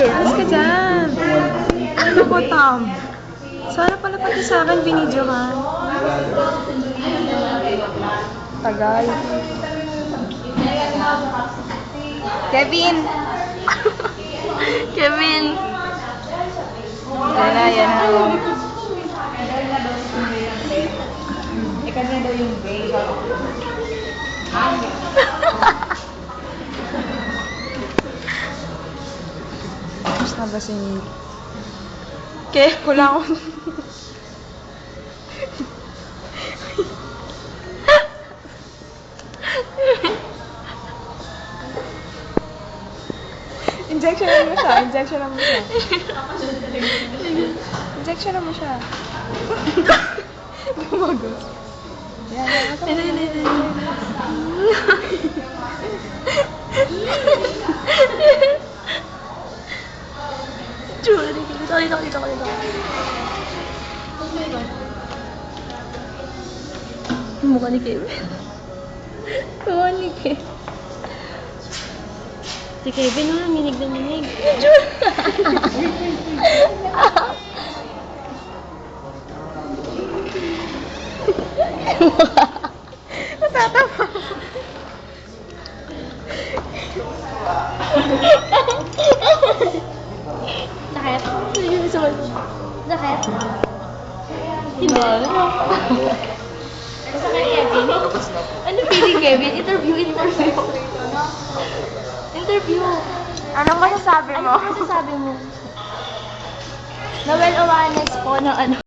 Alas ka dyan. Ano po, Tom? Sana pala pati sa akin binidyo ka. Tagal. Kevin! Kevin! Yan na, yan na. Ikaw na daw yung gay. Tapos na ba si Nick? Ke, wala akong... Injection mo siya, injection mo siya. Injection mo siya. Gumagos. Yan, Dito. Mukha ni Kevin. Mukha ni Kevin. Si Kevin, minig na minig. Natatawa. Sakit? Sakit? Hindi. Sakit, Kevin? Ano feeling, Kevin? Interview. Interview. Anong masasabi mo? Ano masasabi mo? Na well awareness po ng ano?